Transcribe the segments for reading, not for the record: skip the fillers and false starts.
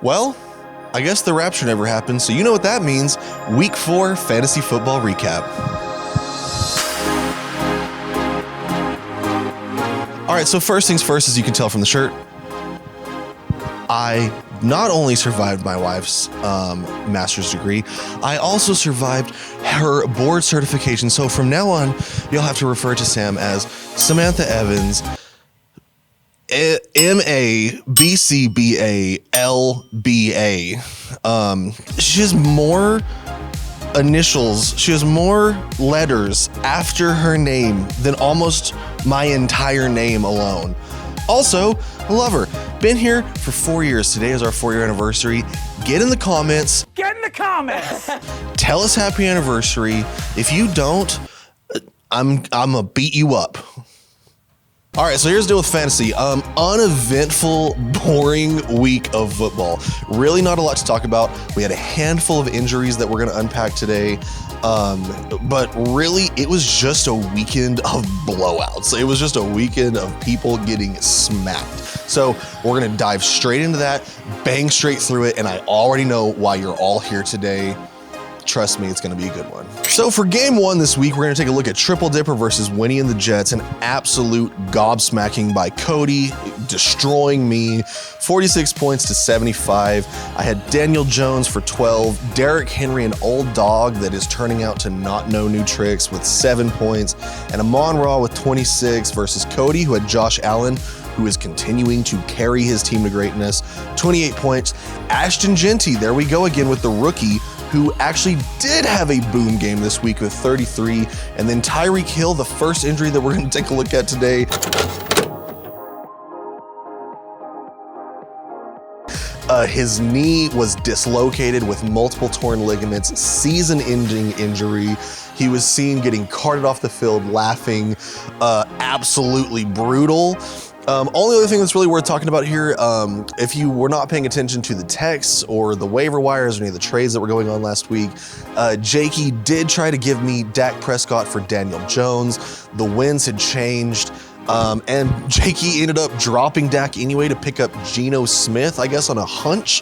Well, I guess the rapture never happened, so you know what that means. Week 4 fantasy football recap. All right, so first things first, as you can tell from the shirt, I not only survived my wife's master's degree, I also survived her board certification. So from now on, you'll have to refer to Sam as Samantha Evans, MA, BCBA, LBA. She has more initials, she has more letters after her name than almost my entire name alone. Also, I love her. Been here for 4 years. Today is our 4-year anniversary. Get in the comments. Get in the comments. Tell us happy anniversary. If you don't, I'm gonna beat you up. All right, so here's the deal with fantasy. Uneventful, boring week of football. Really not a lot to talk about. We had a handful of injuries that we're gonna unpack today. But really, it was just a weekend of blowouts. It was just a weekend of people getting smacked. So we're gonna dive straight into that, bang straight through it, and I already know why you're all here today. Trust me, it's gonna be a good one. So for game 1 this week, we're gonna take a look at Triple Dipper versus Winnie and the Jets, an absolute gobsmacking by Cody, destroying me, 46 points to 75. I had Daniel Jones for 12, Derrick Henry, an old dog that is turning out to not know new tricks, with 7 points, and Amon-Ra with 26 versus Cody, who had Josh Allen, who is continuing to carry his team to greatness, 28 points. Ashton Genty, there we go again with the rookie, who actually did have a boom game this week with 33. And then Tyreek Hill, the first injury that we're gonna take a look at today. His knee was dislocated with multiple torn ligaments, season-ending injury. He was seen getting carted off the field laughing, absolutely brutal. Only other thing that's really worth talking about here, if you were not paying attention to the texts or the waiver wires or any of the trades that were going on last week, Jakey did try to give me Dak Prescott for Daniel Jones. The winds had changed. And Jakey ended up dropping Dak anyway to pick up Geno Smith, I guess on a hunch.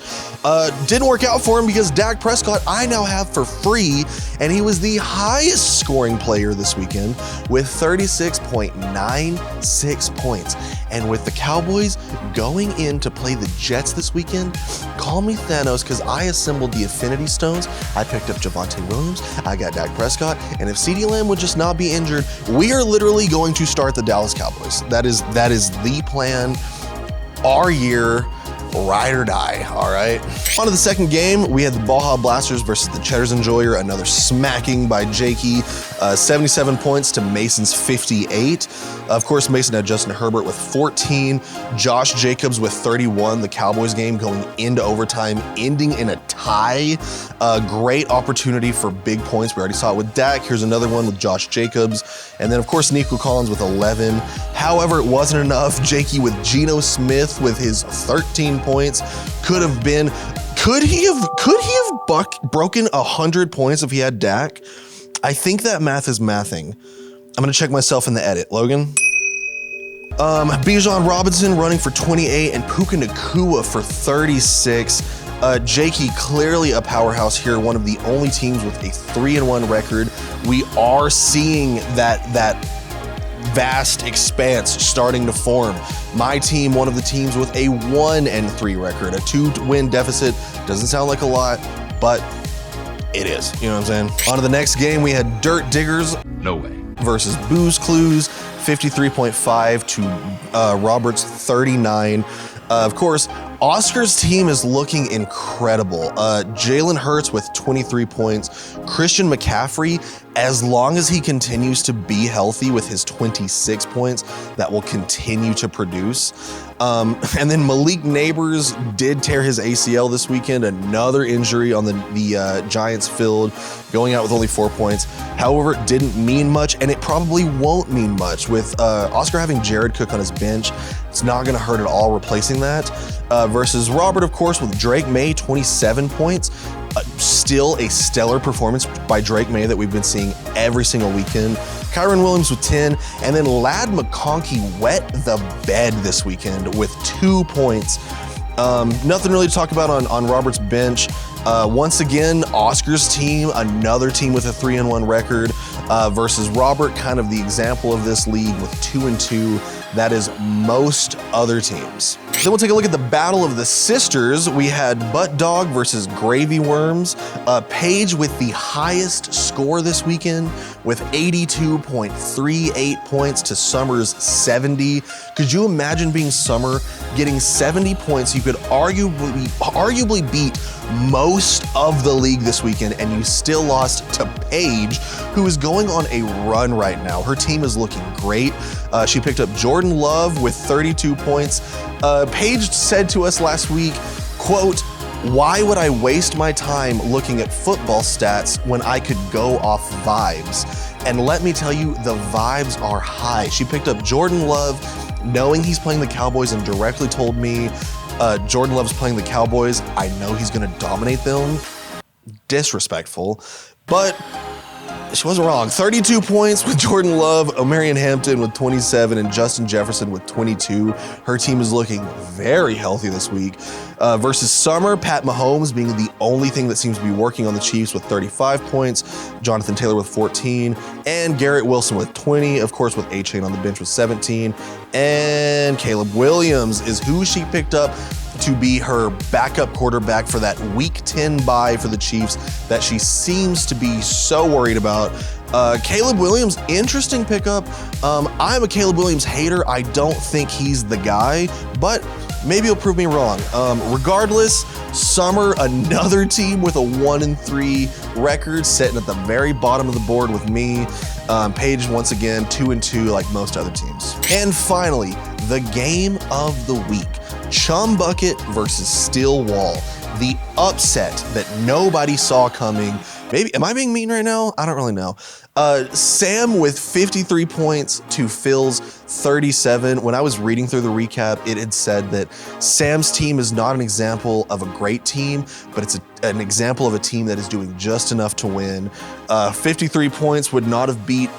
Didn't work out for him because Dak Prescott I now have for free, and he was the highest scoring player this weekend with 36.96 points. And with the Cowboys going in to play the Jets this weekend, call me Thanos because I assembled the Affinity Stones. I picked up Javonte Williams, I got Dak Prescott, and if CeeDee Lamb would just not be injured, we are literally going to start the Dallas Cowboys. That is the plan. Our year, ride or die, all right? On to the second game, we had the Baja Blasters versus the Cheddar's Enjoyer, another smacking by Jakey, 77 points to Mason's 58. Of course, Mason had Justin Herbert with 14, Josh Jacobs with 31, the Cowboys game going into overtime, ending in a tie. A great opportunity for big points. We already saw it with Dak. Here's another one with Josh Jacobs. And then, of course, Nico Collins with 11. However, it wasn't enough. Jakey with Geno Smith with his 13 points. Could he have broken 100 points if he had Dak? I think that math is mathing. I'm gonna check myself in the edit. Logan? Bijan Robinson running for 28 and Puka Nacua for 36. Jakey clearly a powerhouse here, one of the only teams with a 3-1 record. We are seeing that vast expanse starting to form. My team, one of the teams with a 1-3 record, a 2-win deficit. Doesn't sound like a lot, but it is. You know what I'm saying? On to the next game, we had Dirt Diggers. No way. Versus Booze Clues, 53.5 to Robert's 39. Of course, Oscar's team is looking incredible. Jalen Hurts with 23 points. Christian McCaffrey, as long as he continues to be healthy with his 26 points, that will continue to produce. And then Malik Neighbors did tear his ACL this weekend, another injury on the Giants field, going out with only 4 points. However, it didn't mean much, and it probably won't mean much. With Oscar having Jared Cook on his bench, it's not gonna hurt at all replacing that. Versus Robert, of course, with Drake May, 27 points. Still a stellar performance by Drake May that we've been seeing every single weekend. Kyron Williams with 10, and then Ladd McConkey wet the bed this weekend with 2 points. Nothing really to talk about on Robert's bench. Once again, Oscar's team, another team with a 3-1 record, versus Robert, kind of the example of this league with 2-2. That is most other teams. Then we'll take a look at the battle of the sisters. We had Butt Dog versus Gravy Worms. Paige with the highest score this weekend with 82.38 points to Summer's 70. Could you imagine being Summer getting 70 points? You could arguably beat most of the league this weekend, and you still lost to Paige, who is going on a run right now. Her team is looking great. She picked up Jordan Love with 32 points. Paige said to us last week, quote, "Why would I waste my time looking at football stats when I could go off vibes?" And let me tell you, the vibes are high. She picked up Jordan Love, knowing he's playing the Cowboys, and directly told me, Jordan Love's playing the Cowboys. I know he's gonna dominate them. Disrespectful, but she wasn't wrong. 32 points with Jordan Love, O'Marion Hampton with 27, and Justin Jefferson with 22. Her team is looking very healthy this week. Versus Summer, Pat Mahomes being the only thing that seems to be working on the Chiefs with 35 points, Jonathan Taylor with 14, and Garrett Wilson with 20, of course with A-Chain on the bench with 17, and Caleb Williams is who she picked up to be her backup quarterback for that Week 10 bye for the Chiefs that she seems to be so worried about. Caleb Williams, interesting pickup. I'm a Caleb Williams hater. I don't think he's the guy, but maybe he'll prove me wrong. Regardless, Summer, another team with a 1-3 record, sitting at the very bottom of the board with me. Paige, once again, 2-2 like most other teams. And finally, the game of the week. Chum Bucket versus Steel Wall. The upset that nobody saw coming. Maybe, am I being mean right now? I don't really know. Sam with 53 points to Phil's 37. When I was reading through the recap, it had said that Sam's team is not an example of a great team, but it's an example of a team that is doing just enough to win. 53 points would not have beat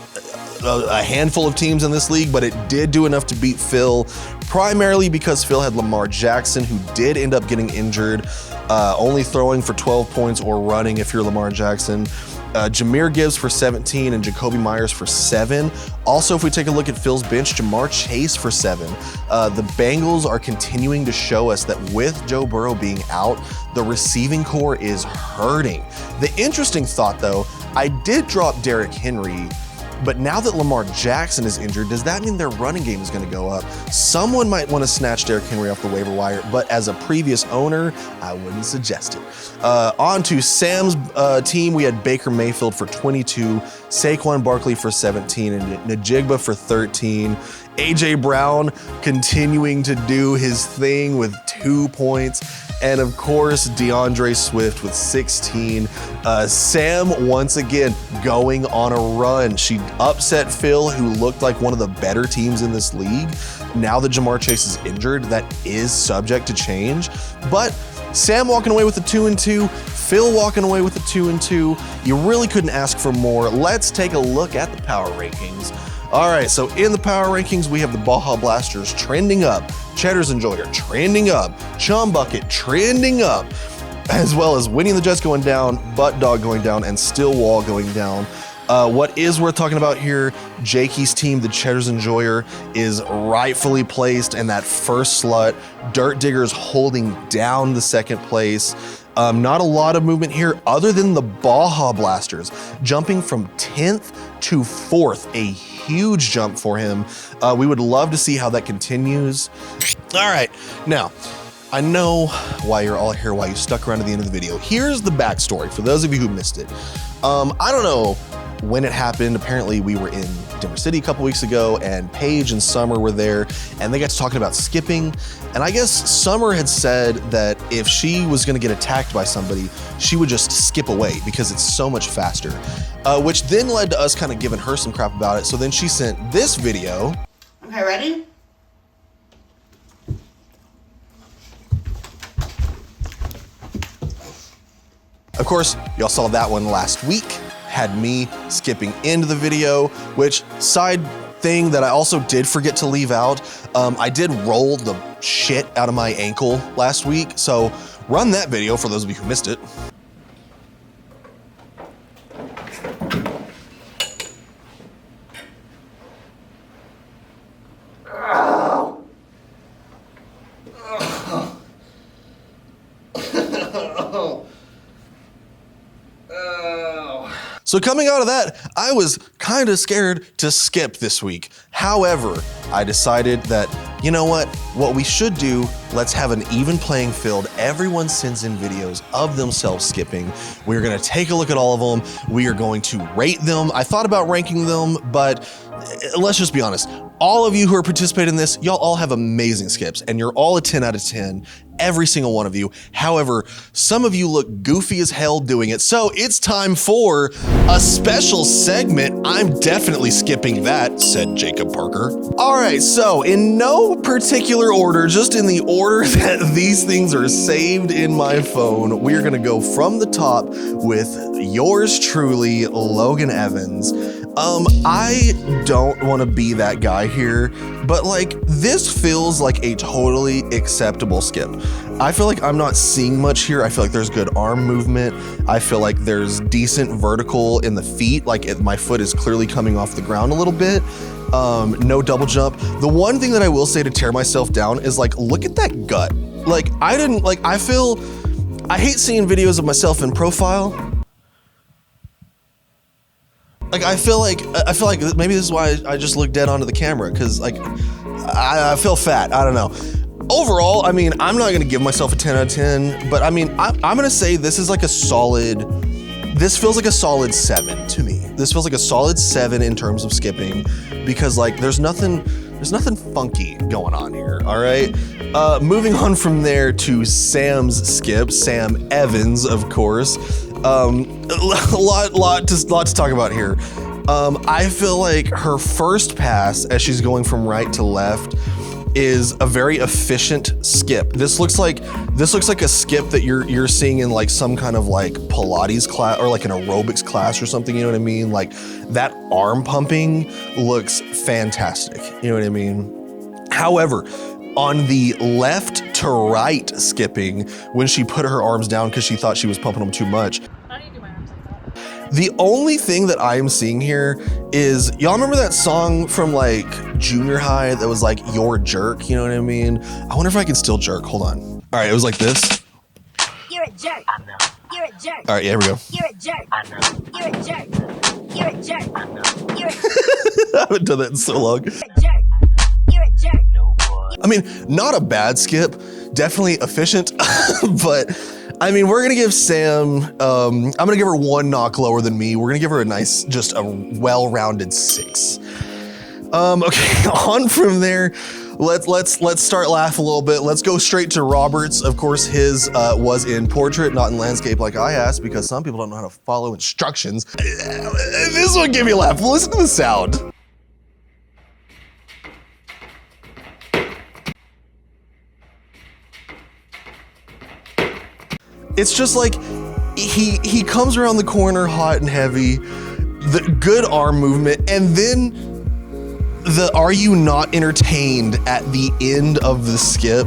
a handful of teams in this league, but it did do enough to beat Phil, primarily because Phil had Lamar Jackson, who did end up getting injured, only throwing for 12 points or running if you're Lamar Jackson. Jahmyr Gibbs for 17 and Jacoby Myers for 7. Also, if we take a look at Phil's bench, Jamar Chase for 7. The Bengals are continuing to show us that with Joe Burrow being out, the receiving core is hurting. The interesting thought, though, I did drop Derrick Henry, but now that Lamar Jackson is injured, does that mean their running game is going to go up? Someone might want to snatch Derrick Henry off the waiver wire, but as a previous owner, I wouldn't suggest it. On to Sam's team, we had Baker Mayfield for 22, Saquon Barkley for 17, and Najigba for 13. A.J. Brown continuing to do his thing with 2 points. And of course, DeAndre Swift with 16. Sam, once again, going on a run. She upset Phil, who looked like one of the better teams in this league. Now that Jamar Chase is injured, that is subject to change. But Sam walking away with a 2-2, Phil walking away with a 2-2. You really couldn't ask for more. Let's take a look at the power rankings. All right, so in the power rankings, we have the Baja Blasters trending up, Cheddar's Enjoyer trending up, Chum Bucket trending up, as well as Winning the Jets going down, Butt Dog going down, and Steel Wall going down. What is worth talking about here, Jakey's team, the Cheddar's Enjoyer, is rightfully placed in that first slot. Dirt Diggers holding down the second place. Not a lot of movement here other than the Baja Blasters jumping from 10th to 4th, a huge jump for him. We would love to see how that continues. All right, now, I know why you're all here, why you stuck around to the end of the video. Here's the backstory for those of you who missed it. I don't know when it happened. Apparently we were in Denver City a couple weeks ago, and Paige and Summer were there, and they got to talking about skipping. And I guess Summer had said that if she was gonna get attacked by somebody, she would just skip away because it's so much faster, which then led to us kind of giving her some crap about it. So then she sent this video. Okay, ready? Of course, y'all saw that one last week, had me skipping into the video, which side thing that I also did forget to leave out, I did roll the shit out of my ankle last week. So run that video for those of you who missed it. So coming out of that, I was kind of scared to skip this week. However, I decided that, you know what we should do, let's have an even playing field. Everyone sends in videos of themselves skipping. We're gonna take a look at all of them. We are going to rate them. I thought about ranking them, but let's just be honest. All of you who are participating in this, y'all all have amazing skips and you're all a 10 out of 10, every single one of you. However, some of you look goofy as hell doing it. So it's time for a special segment. I'm definitely skipping that, said Jacob Parker. All right, so in no particular order, just in the order that these things are saved in my phone, we're gonna go from the top with yours truly, Logan Evans. I don't want to be that guy here, but like this feels like a totally acceptable skip. I feel like I'm not seeing much here. I feel like there's good arm movement. I feel like there's decent vertical in the feet. Like my foot is clearly coming off the ground a little bit. No double jump. The one thing that I will say to tear myself down is like, look at that gut. Like I hate seeing videos of myself in profile. Like I feel like maybe this is why I just look dead onto the camera, because like I feel fat. I don't know. Overall, I mean, I'm not gonna give myself a 10 out of 10, but I mean, I'm gonna say this is like a solid. This feels like a solid 7 to me. This feels like a solid 7 in terms of skipping, because like there's nothing funky going on here. All right. Moving on from there to Sam's skip, Sam Evans, of course. A lot to talk about here. I feel like her first pass, as she's going from right to left, is a very efficient skip. This looks like a skip that you're seeing in like some kind of like Pilates class or like an aerobics class or something. You know what I mean? Like that arm pumping looks fantastic. You know what I mean? However, on the left to right skipping, when she put her arms down because she thought she was pumping them too much. How do you do my arms like that? The only thing that I am seeing here is, y'all remember that song from like junior high that was like "You're a Jerk"? You know what I mean? I wonder if I can still jerk. Hold on. All right, it was like this. You're a jerk. I know. You're a jerk. All right, yeah, here we go. You're a jerk. I know. You're a jerk. You're a jerk. I know. You're a I haven't done that in so long. jerk. You're a jerk. I mean, not a bad skip, definitely efficient, but I mean, we're gonna give Sam, I'm gonna give her 1 knock lower than me. We're gonna give her a nice, just a well-rounded 6. Okay, on from there, let's start laughing a little bit. Let's go straight to Robert's. Of course, his was in portrait, not in landscape like I asked, because some people don't know how to follow instructions. This one gave me a laugh. Listen to the sound. It's just like he comes around the corner hot and heavy, the good arm movement, and then the "are you not entertained" at the end of the skip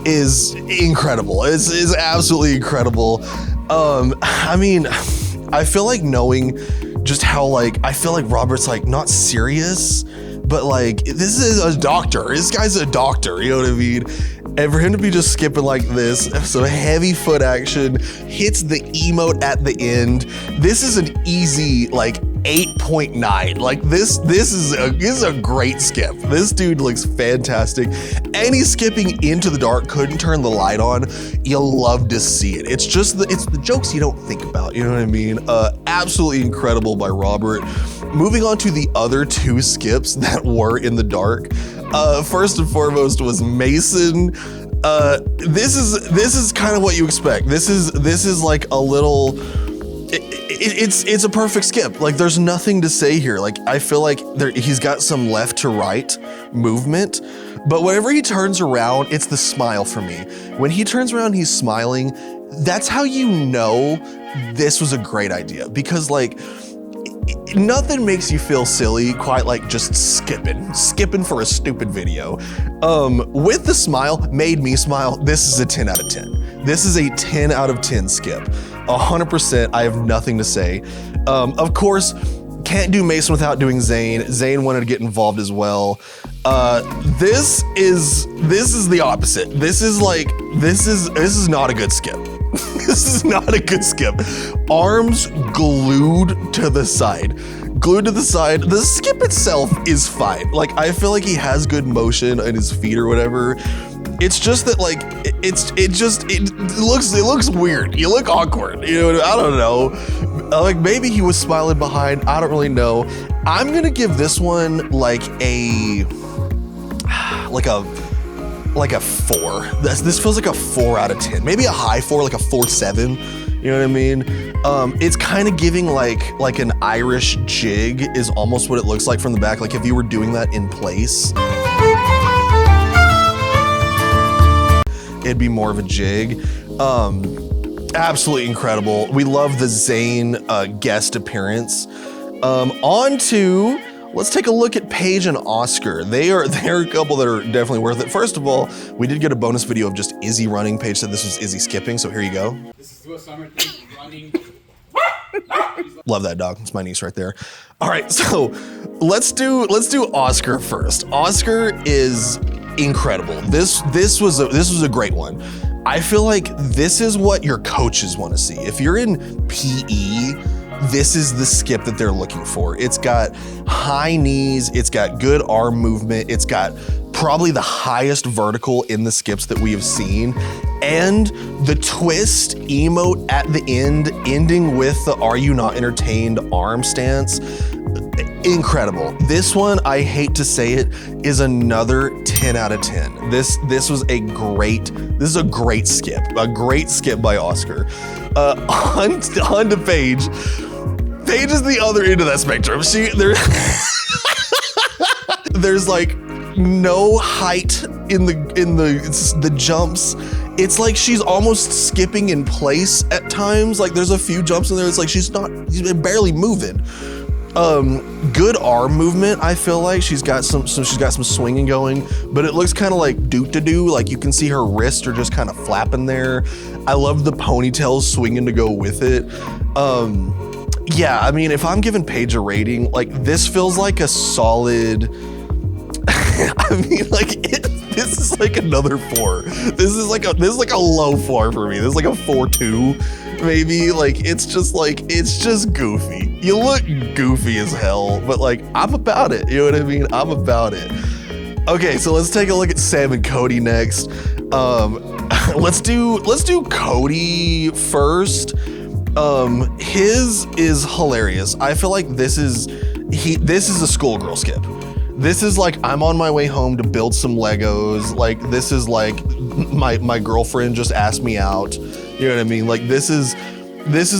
is incredible. It's absolutely incredible. I mean, I feel like knowing just how like, I feel like Robert's like not serious, but like this is a doctor. This guy's a doctor, you know what I mean? And for him to be just skipping like this, so heavy foot action, hits the emote at the end. This is an easy like 8.9. Like this is a great skip. This dude looks fantastic. Any skipping into the dark, couldn't turn the light on. You'll love to see it. It's just it's the jokes you don't think about. You know what I mean? Absolutely incredible by Robert. Moving on to the other 2 skips that were in the dark. First and foremost was Mason. This is kind of what you expect. This is like a little. It's a perfect skip. Like there's nothing to say here. Like I feel like he's got some left to right movement, but whenever he turns around, it's the smile for me. When he turns around, he's smiling. That's how you know this was a great idea, because like nothing makes you feel silly quite like just skipping for a stupid video. With the smile, made me smile. This is a 10 out of 10. This is a 10 out of 10 skip. 100%, I have nothing to say. Of course, can't do Mason without doing Zane. Zane wanted to get involved as well. This is the opposite. This is not a good skip. This is not a good skip. Arms glued to the side. Glued to the side. The skip itself is fine. Like, I feel like he has good motion in his feet or whatever. It's just that, like, it looks weird. You look awkward. You know, I don't know. Like, maybe he was smiling behind. I don't really know. I'm gonna give this one like a 4. This feels like a 4 out of 10. Maybe a high 4, like a 4.7. You know what I mean? It's kind of giving like an Irish jig is almost what it looks like from the back. Like if you were doing that in place, it'd be more of a jig. Absolutely incredible. We love the Zane guest appearance. On to, let's take a look at Paige and Oscar. They're a couple that are definitely worth it. First of all, we did get a bonus video of just Izzy running. Paige said this was Izzy skipping, so here you go. This is what Summer thinks running. Love that dog. It's my niece right there. All right, so let's do Oscar first. Oscar is incredible. This was a great one. I feel like this is what your coaches want to see. If you're in PE, this is the skip that they're looking for. It's got high knees, it's got good arm movement, it's got probably the highest vertical in the skips that we have seen, and the twist emote at the end, ending with the "Are you not entertained" arm stance. Incredible. This one, I hate to say it, is another 10 out of 10. This is a great skip. A great skip by Oscar. On to Paige. Paige is the other end of that spectrum. There's like no height in the jumps. It's like she's almost skipping in place at times. Like there's a few jumps in there. It's like she's barely moving. Good arm movement. I feel like she's got some swinging going, but it looks kind of like doo-to-doo. Like you can see her wrists are just kind of flapping there. I love the ponytails swinging to go with it. Yeah, I mean, if I'm giving Paige a rating, like this feels like a solid. I mean, like this is like another 4. This is like a low 4 for me. This is like a 4.2, maybe. Like it's just goofy. You look goofy as hell, but like I'm about it. You know what I mean? I'm about it. Okay, so let's take a look at Sam and Cody next. Let's do Cody first. His is hilarious. I feel like this is a schoolgirl skip. This is like, I'm on my way home to build some Legos. Like this is like my girlfriend just asked me out. You know what I mean? Like this is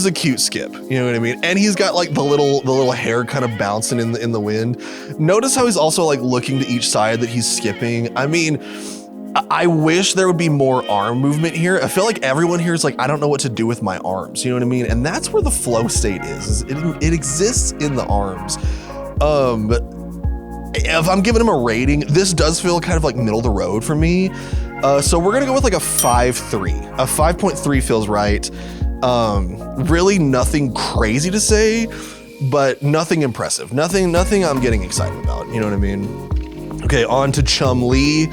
a cute skip. You know what I mean? And he's got like the little hair kind of bouncing in the wind. Notice how he's also like looking to each side that he's skipping. I mean, I wish there would be more arm movement here. I feel like everyone here is like, I don't know what to do with my arms. You know what I mean? And that's where the flow state is. It exists in the arms. If I'm giving him a rating, this does feel kind of like middle of the road for me. So we're gonna go with like a 5.3. A 5.3 feels right. Really nothing crazy to say, but nothing impressive. Nothing I'm getting excited about. You know what I mean? Okay, on to Chum Lee.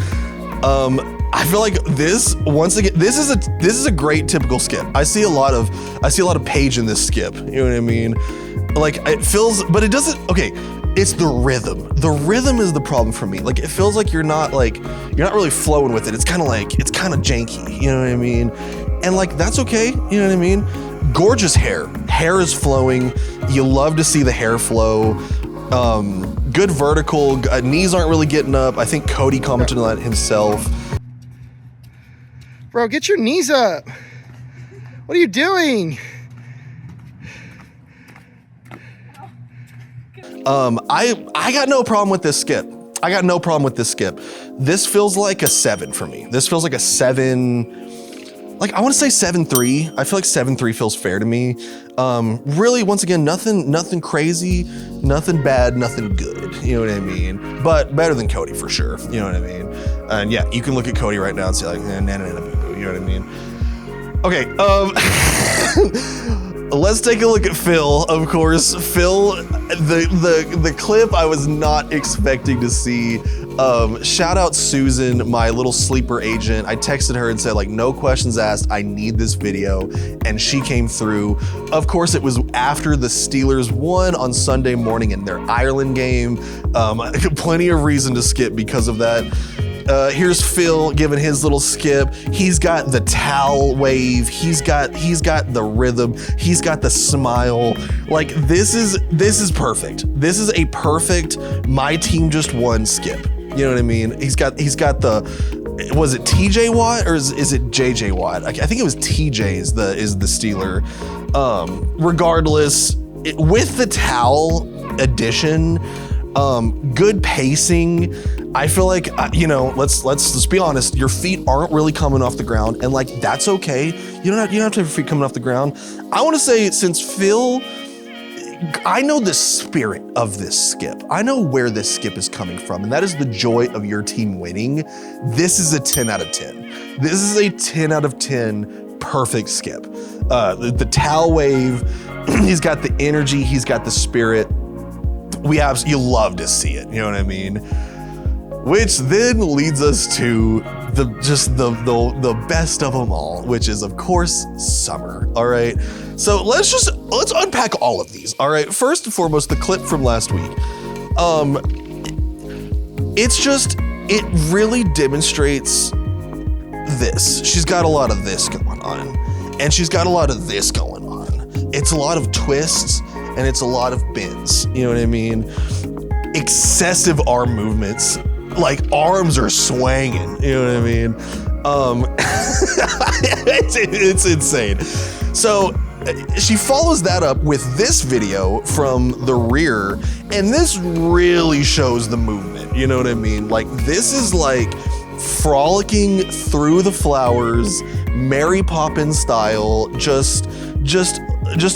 I feel like this, once again, this is a great typical skip. I see a lot of Paige in this skip. You know what I mean? Like it feels, but it doesn't. Okay, it's the rhythm. The rhythm is the problem for me. Like it feels like you're not really flowing with it. It's kind of janky. You know what I mean? And like that's okay. You know what I mean? Gorgeous hair. Hair is flowing. You love to see the hair flow. Good vertical. Knees aren't really getting up. I think Cody commented on that himself. Bro, get your knees up. What are you doing? I got no problem with this skip. This feels like a 7 for me. This feels like a 7. like, I want to say 7-3. I feel like 7-3 feels fair to me. Really, once again, nothing crazy, nothing bad, nothing good. You know what I mean? But better than Cody for sure. You know what I mean? And yeah, you can look at Cody right now and say like, nah, boo-boo. You know what I mean? Okay, let's take a look at Phil. Of course, Phil, the clip I was not expecting to see. Shout out Susan, my little sleeper agent. I texted her and said like, no questions asked, I need this video. And she came through. Of course, it was after the Steelers won on Sunday morning in their Ireland game. Plenty of reason to skip because of that. Here's Phil giving his little skip. He's got the towel wave. He's got the rhythm. He's got the smile. Like this is perfect. This is a perfect my team just won skip. You know what I mean? He's got the, was it TJ Watt or is it JJ Watt? I think it was TJ is the Steeler. Regardless, with the towel addition, good pacing. I feel like, you know, let's be honest. Your feet aren't really coming off the ground, and like that's okay. You don't have to have your feet coming off the ground. I want to say, since Phil, I know the spirit of this skip. I know where this skip is coming from, and that is the joy of your team winning. This is a 10 out of 10. This is a 10 out of 10 perfect skip. The towel wave. He's got the energy. He's got the spirit. You love to see it. You know what I mean? Which then leads us to the best of them all, which is of course Summer. All right. So let's unpack all of these. All right. First and foremost, the clip from last week. It really demonstrates this. She's got a lot of this going on, and she's got a lot of this going on. It's a lot of twists and it's a lot of bends. You know what I mean? Excessive arm movements. Like arms are swanging, you know what I mean? It's insane. So she follows that up with this video from the rear, and this really shows the movement, you know what I mean? Like this is like frolicking through the flowers, Mary Poppins style, just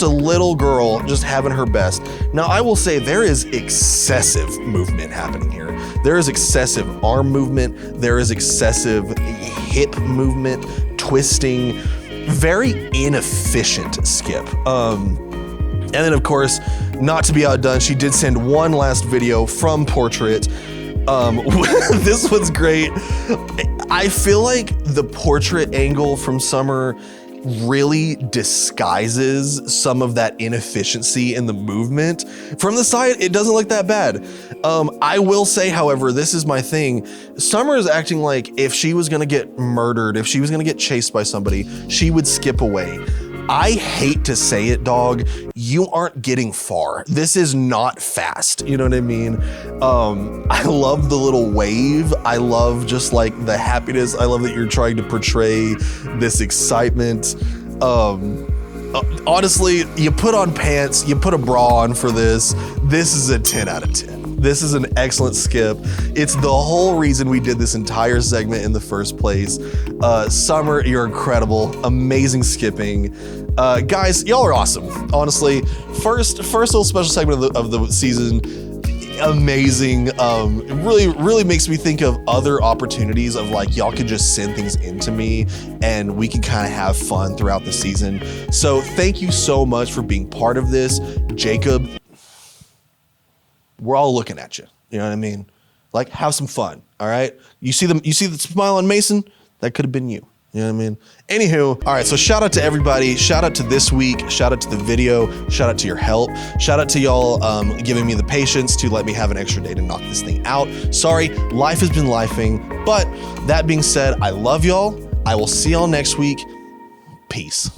a little girl just having her best. Now, I will say there is excessive movement happening here. There is excessive arm movement. There is excessive hip movement, twisting, very inefficient skip. And then, of course, not to be outdone, she did send one last video from Portrait. This one's great. I feel like the portrait angle from Summer really disguises some of that inefficiency in the movement. From the side, it doesn't look that bad. I will say, however, this is my thing. Summer is acting like if she was gonna get murdered, if she was gonna get chased by somebody, she would skip away. I hate to say it, dog. You aren't getting far. This is not fast. You know what I mean? I love the little wave. I love just like the happiness. I love that you're trying to portray this excitement. Honestly, you put on pants, you put a bra on for this. This is a 10 out of 10. This is an excellent skip. It's the whole reason we did this entire segment in the first place. Summer, you're incredible. Amazing skipping. Guys, y'all are awesome. Honestly, first little special segment of the season. Amazing. It really makes me think of other opportunities of like, y'all could just send things into me and we can kind of have fun throughout the season. So thank you so much for being part of this. Jacob, we're all looking at you. You know what I mean? Like, have some fun. All right. You see the smile on Mason? That could have been you. You know what I mean? Anywho, all right, so shout out to everybody. Shout out to this week. Shout out to the video. Shout out to your help. Shout out to y'all giving me the patience to let me have an extra day to knock this thing out. Sorry, life has been lifing. But that being said, I love y'all. I will see y'all next week. Peace.